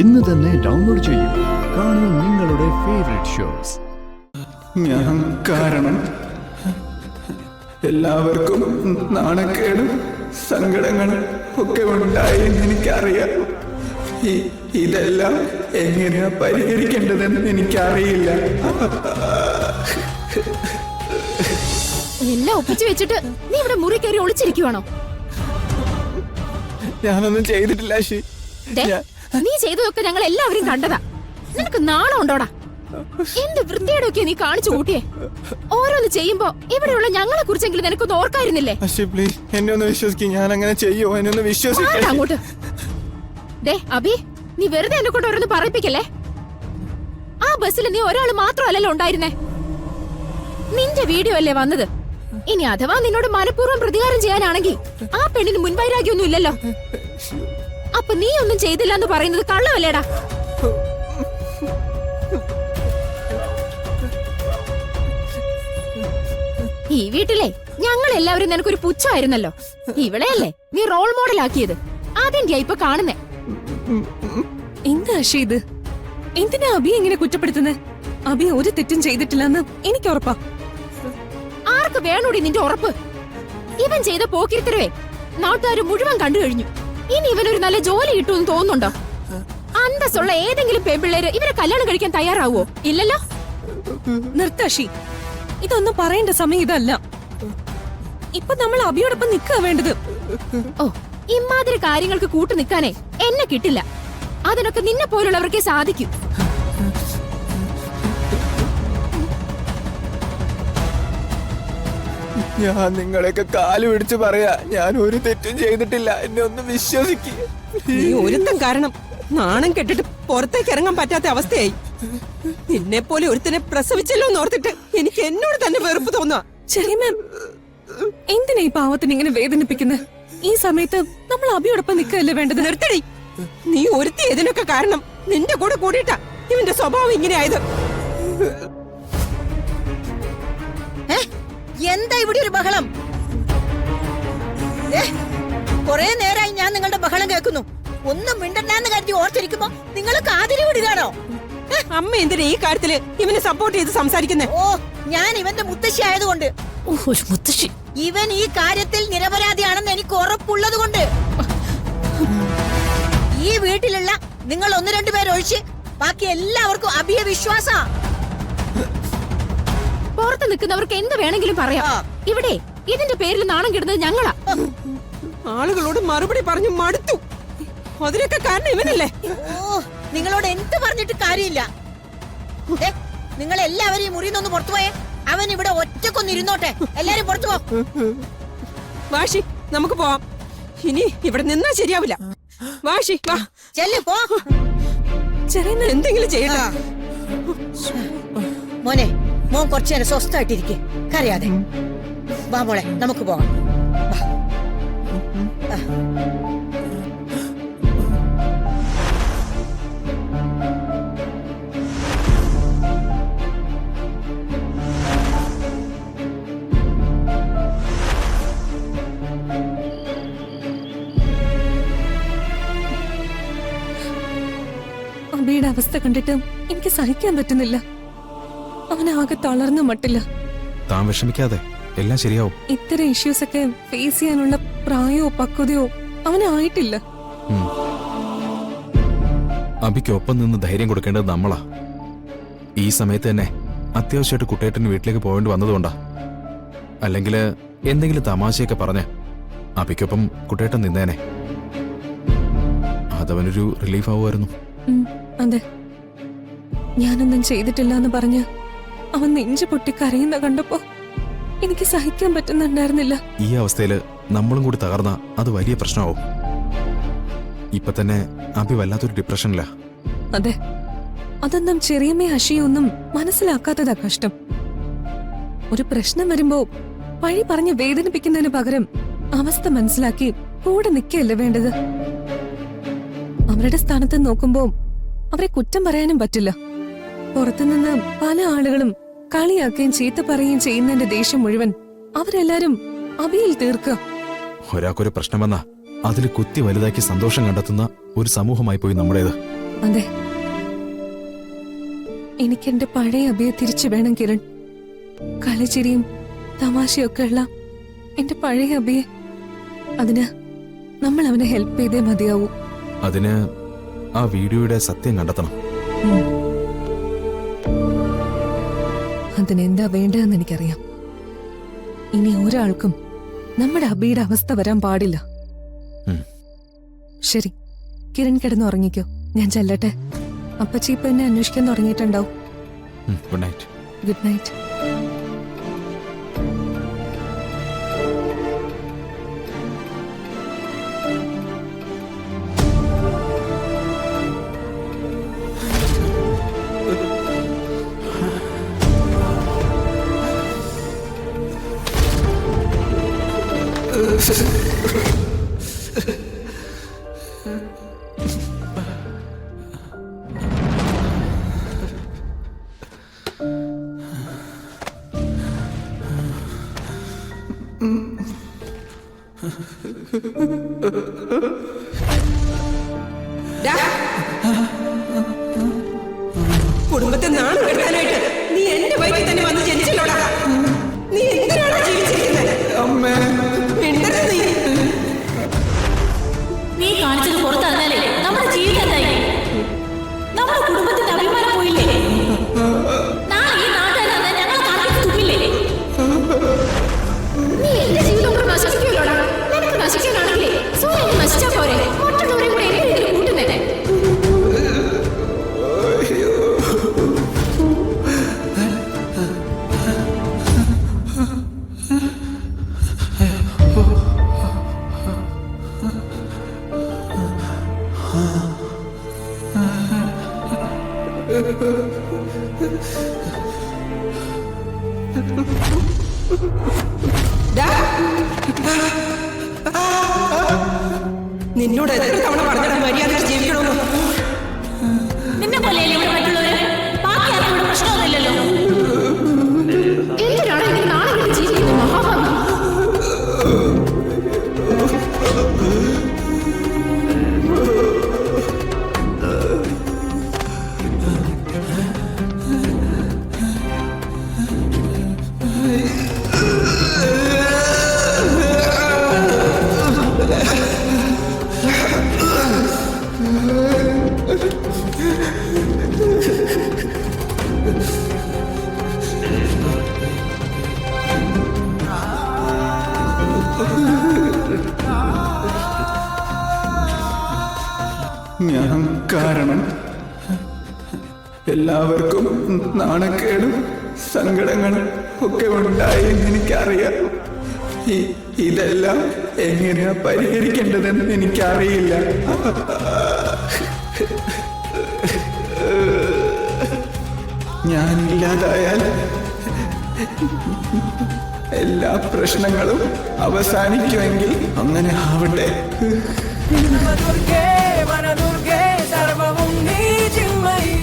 ഇന്ന് തന്നെ ഡൗൺലോഡ് ചെയ്യൂ. കാണൂ നിങ്ങളുടെ ഫേവറേറ്റ് ഷോസ്. ഞാൻ കാരണം എല്ലാവർക്കും നാണക്കേടും സങ്കടങ്ങളും ഒക്കെ ഉണ്ടായി എന്ന് എനിക്കറിയാം. ഇതെല്ലാം എങ്ങനെയാ പരിഹരിക്കേണ്ടതെന്ന് എനിക്കറിയില്ല. എല്ലാം ഒപ്പിച്ചു വെച്ചിട്ട് നീ ഇവിടെ മുറി കയറി ഒളിച്ചിരിക്കുവാണോ? ഞാനൊന്നും ചെയ്തിട്ടില്ല. നീ ചെയ്തതൊക്കെ ഞങ്ങൾ എല്ലാവരും കണ്ടതാ. നിനക്ക് നാണം ഉണ്ടോടാ? എന്ത് വൃത്തിയോടൊക്കെ നീ കാണിച്ചു കൂട്ടിയേ. ഓരോന്ന് ചെയ്യുമ്പോ ഇവിടെയുള്ള ഞങ്ങളെ കുറിച്ചെങ്കിലും നിനക്കൊന്ന് ഓർക്കായിരുന്നില്ലേ? പ്ലീസ് എന്നെ ഒന്ന് വിശ്വസിക്കും. ഞാൻ അങ്ങനെ ചെയ്യോ? എന്നെ ഒന്ന് വിശ്വസിക്കും. അങ്ങോട്ട് അഭി, നീ വെറുതെ എന്നെ കൊണ്ട് ഓരോന്ന് പറയിപ്പിക്കല്ലേ. ആ ബസ്സിൽ നീ ഒരാള് മാത്രമല്ലല്ലോ ഉണ്ടായിരുന്നേ. നിന്റെ വീഡിയോ അല്ലേ വന്നത്. ഇനി അഥവാ നിന്നോട് മനഃപൂർവ്വം പ്രതികാരം ചെയ്യാനാണെങ്കിൽ ആ പെണ്ണിന് മുൻവൈരാഗ്യമൊന്നും ഇല്ലല്ലോ. അപ്പൊ നീ ഒന്നും ചെയ്തില്ല എന്ന് പറയുന്നത് കള്ളമല്ലേടാ? ഈ വീട്ടിലെ ഞങ്ങൾ എല്ലാവരും നിനക്കൊരു പുച്ഛമായിരുന്നല്ലോ. ഇവളെയല്ലേ നീ റോൾ മോഡൽ ആക്കിയത്. അതെന്റെയാ ഇപ്പൊ കാണുന്നേ. എന്താ ഇത്? എന്തിനാ അബി എങ്ങനെ കുറ്റപ്പെടുത്തുന്നത്? അബി ഒരു തെറ്റും ചെയ്തിട്ടില്ലെന്ന് എനിക്ക് ഉറപ്പാ. ആർക്ക് വേണോടി നിന്റെ ഉറപ്പ്? ഇവൻ ചെയ്ത പോക്കിരിത്തരവേ നാട്ടുകാര് മുഴുവൻ കണ്ടു കഴിഞ്ഞു. ഇനി ഇവനൊരു നല്ല ജോലി കിട്ടുമെന്ന് തോന്നുന്നുണ്ടോ? അന്തസ്സുള്ള ഏതെങ്കിലും പെൺപിള്ളേര് ഇവരെ കല്യാണം കഴിക്കാൻ തയ്യാറാവോ? ഇല്ലല്ലോ. നിർത്താഷി, ഇതൊന്നും പറയേണ്ട സമയം ഇതല്ല. ഇപ്പൊ നമ്മൾ അബിയോടൊപ്പം നിൽക്കുക വേണ്ടത്. ഓ, ഇമാതിരി കാര്യങ്ങൾക്ക് കൂട്ടു നിൽക്കാനേ എന്നെ കിട്ടില്ല. അതിനൊക്കെ നിന്നെ പോലുള്ളവർക്കേ സാധിക്കൂ. ഞാൻ നിങ്ങളെയൊക്കെ കാല് പിടിച്ച് പറയാ, ഞാൻ ഒരു തെറ്റും ചെയ്തിട്ടില്ല. എന്നെ ഒന്ന് വിശ്വസിക്കുക. നീ ഒരുത്തൻ കാരണം നാണം കെട്ടിട്ട് പുറത്തേക്ക് ഇറങ്ങാൻ പറ്റാത്ത അവസ്ഥയായി. നിന്നെ പോലെ ഒരുത്തനെ പ്രസവിച്ചല്ലോ എന്നോർത്തിട്ട് എനിക്ക് എന്നോട് തന്നെ വെറുപ്പ് തോന്നുക. ശരി മാം, എന്തിനാ ഈ പാവത്തിന് ഇങ്ങനെ വേദനിപ്പിക്കുന്നത്? ഈ സമയത്ത് നമ്മൾ അബിയോടൊപ്പം നിൽക്കുകയല്ലേ വേണ്ടത്. നിർത്തടി. നീ ഒരുത്തി ഇതിനൊക്കെ കാരണം നിന്റെ കൂടെ കൂടിയിട്ടാ ഇവന്റെ സ്വഭാവം ഇങ്ങനെ ആയത്. എന്താ ഇവിടെ ഒരു ബഹളം? കൊറേ നേരമായി ഞാൻ നിങ്ങളുടെ ബഹളം കേൾക്കുന്നു. ഒന്നും മിണ്ടണ്ടെന്ന് കരുതി ഓർത്തിരിക്കുമ്പോ നിങ്ങൾ കാതിരി വിടുകയാണോ? അമ്മ എന്തിനാ ഈ കാര്യത്തില് ഇവനെ സപ്പോർട്ട് ചെയ്ത് സംസാരിക്കുന്നേ? ഓ, ഞാൻ ഇവന്റെ മുത്തശ്ശി ആയതുകൊണ്ട്. മുത്തശ്ശി, ഇവൻ ഈ കാര്യത്തിൽ നിരപരാധിയാണെന്ന് എനിക്ക് ഉറപ്പുള്ളത് കൊണ്ട്. ഈ വീട്ടിലുള്ള നിങ്ങൾ ഒന്ന് രണ്ടുപേരൊഴിച്ച് ബാക്കി എല്ലാവർക്കും അഭിയ വിശ്വാസ. പുറത്ത് നിൽക്കുന്നവർക്ക് എന്ത് വേണമെങ്കിലും പറയാം. ഇവിടെ ഇതിന്റെ പേരിൽ നാണം കിടുന്നത് ഞങ്ങളാ. ആളുകളോട് മറുപടി പറഞ്ഞു മടുത്തു. അതിനൊക്കെ കാരണം ഇവനല്ലേ? ഓ, നിങ്ങളോട് എന്ത് പറഞ്ഞിട്ട് കാര്യമില്ല. നിങ്ങൾ എല്ലാവരും ഈ മുറിയിൽ നിന്ന് പുറത്തു പോയേ. അവൻ ഇവിടെ ഒറ്റക്കൊന്നിരുന്നോട്ടെ. എല്ലാരും പുറത്തു പോ. വാശി, നമുക്ക് പോവാം. ഇനി ഇവിടെ നിന്നാ ശരിയാവില്ല. വാശി, വാ ചെല്ലു പോ. ചെറിയ എന്തെങ്കിലും ചെയ്യട്ടെ. മോനെ, മോൻ കുറച്ചു നേരം സ്വസ്ഥമായിട്ടിരിക്കെ, കരയാതെ. വാ മോളെ, നമുക്ക് പോവാം. അബിയുടെ അവസ്ഥ കണ്ടിട്ട് എനിക്ക് സഹിക്കാൻ പറ്റുന്നില്ല. അവനാകെ തളർന്നു മട്ടില്ല. താൻ വിഷമിക്കാതെ, എല്ലാം ശരിയാവും. ഇത്തരം ഇഷ്യൂസ് ഒക്കെ ഫേസ് ചെയ്യാനുള്ള പ്രായമോ പക്വതയോ അവനായിട്ടില്ല. അബിക്കൊപ്പം നിന്ന് ധൈര്യം കൊടുക്കേണ്ടത് നമ്മളാ. ഈ സമയത്ത് തന്നെ അത്യാവശ്യമായിട്ട് കുട്ടേട്ടന് വീട്ടിലേക്ക് പോകേണ്ടി വന്നതുകൊണ്ടാ. അല്ലെങ്കിൽ എന്തെങ്കിലും തമാശയൊക്കെ പറഞ്ഞ് അബിക്കൊപ്പം കുട്ടേട്ടൻ നിന്നേനെ. അതവനൊരു റിലീഫ് ആവുമായിരുന്നു. അതെ, ഞാനൊന്നും ചെയ്തിട്ടില്ല എന്ന് പറഞ്ഞ് അവൻ നെഞ്ചു പൊട്ടി കരയുന്ന കണ്ടപ്പോ എനിക്ക് സഹിക്കാൻ പറ്റുന്നുണ്ടായിരുന്നില്ല. ഈ അവസ്ഥയില് നമ്മളും കൂടി തകർന്ന അത് വലിയ പ്രശ്നമാവും. ഇപ്പൊ തന്നെ അബി വല്ലാത്തൊരു ഡിപ്രഷനിലാ. അതെ, അതൊന്നും ചെറിയമ്മേ അഷിയൊന്നും മനസ്സിലാക്കാത്തതാ കഷ്ടം. ഒരു പ്രശ്നം വരുമ്പോ വഴി പറഞ്ഞ് വേദനിപ്പിക്കുന്നതിന് പകരം അവസ്ഥ മനസ്സിലാക്കി കൂടെ നിൽക്കുകയല്ലേ വേണ്ടത്. അവരുടെ സ്ഥാനത്ത് നോക്കുമ്പോ അവരെ കുറ്റം പറയാനും പറ്റില്ല. പുറത്തുനിന്ന് പല ആളുകളും കളിയാക്കുകയും ചീത്ത പറയുകയും ചെയ്യുന്നതിന്റെ ദേഷ്യം മുഴുവൻ അവരെല്ലാരും അബിയിൽ തീർക്കുക. ഒരാൾക്കൊരു പ്രശ്നം വന്നാ അതിൽ കുത്തി വലുതാക്കി സന്തോഷം കണ്ടെത്തുന്ന ഒരു സമൂഹമായി പോയി നമ്മുടേത്. അതെ, എനിക്ക് എന്റെ പഴയ അഭിയെ തിരിച്ചു വേണം കിരൺ. കളിച്ചിരിയും തമാശയൊക്കെ ഉള്ള എന്റെ പഴയ അഭിയെ. അതിന് നമ്മൾ അവനെ ഹെൽപ്പ് ചെയ്തേ മതിയാവൂ. അതിന് ആ വീഡിയോയുടെ സത്യം കണ്ടെത്തണം. അതിനെന്താ വേണ്ടതെന്ന് എനിക്കറിയാം. ഇനി ഒരാൾക്കും നമ്മുടെ അബിയുടെ അവസ്ഥ വരാൻ പാടില്ല. ഉം. ശരി, കിരൺ കിടന്ന് ഉറങ്ങിക്കോ. ഞാൻ ചെല്ലട്ടെ. അപ്പച്ചി ഇപ്പൊ എന്നെ അന്വേഷിക്കാൻ തുടങ്ങിയിട്ടുണ്ടാവും. Good night. Good night. കുടുംബത്തെ നാളെ കെട്ടാനായിട്ട് നീ എന്റെ വയറ്റിൽ തന്നെ വന്ന് ജനിച്ചല്ലോടാ. നീ എന്തിനാണ് ജീവിച്ചിരിക്കുന്നത്? മിണ്ടരുത് നീ. നീ കാണിച്ചത് പുറത്തറിഞ്ഞാലേ നമ്മുടെ ജീവിതം എന്തായി? നമ്മുടെ കുടുംബത്തിന്റെ അഭിമാനം പോയില്ലേ? നാളെ ഈ നാട്ടുകാരെ ഞങ്ങളെ കാണിച്ച് തുപ്പില്ലേ? നീ എന്റെ ജീവിതം കൂടെ നശിപ്പിക്കുമല്ലോടാ. നിനക്ക് നശിക്കാനാണെങ്കിലേ സ്വയം നശിച്ചാ പോരെ. മറ്റുള്ളവരെ കൂടെ എന്നെ ഇതിൽ കൂട്ടുന്നേ. നിന്നോട് എത്ര തവണ പറഞ്ഞാൽ മര്യാദ ജീവിക്കണമെന്ന്. നിന്നെ പോലെയല്ലേ ഇവിടെ മറ്റുള്ളവര്? ബാക്കി ആർക്കും ഇവിടെ പ്രശ്നമൊന്നുമില്ലല്ലോ. എന്തിനാണ് ഇങ്ങനെ നാളെ കെട്ട് ജീവിക്കുന്നത് മഹാഭാവി? ഞാൻ കാരണം എല്ലാവർക്കും നാണക്കേടും സങ്കടങ്ങളും ഒക്കെ ഉണ്ടായി എന്ന് എനിക്കറിയാം. ഇതെല്ലാം എങ്ങനെയാ പരിഹരിക്കേണ്ടതെന്ന് എനിക്കറിയില്ല. ഞാനില്ലാതായാൽ എല്ലാ പ്രശ്നങ്ങളും അവസാനിക്കുമെങ്കിൽ അങ്ങനെ ആവട്ടെ. വനദുർഗേ സർവവും നീ ചിന്മയി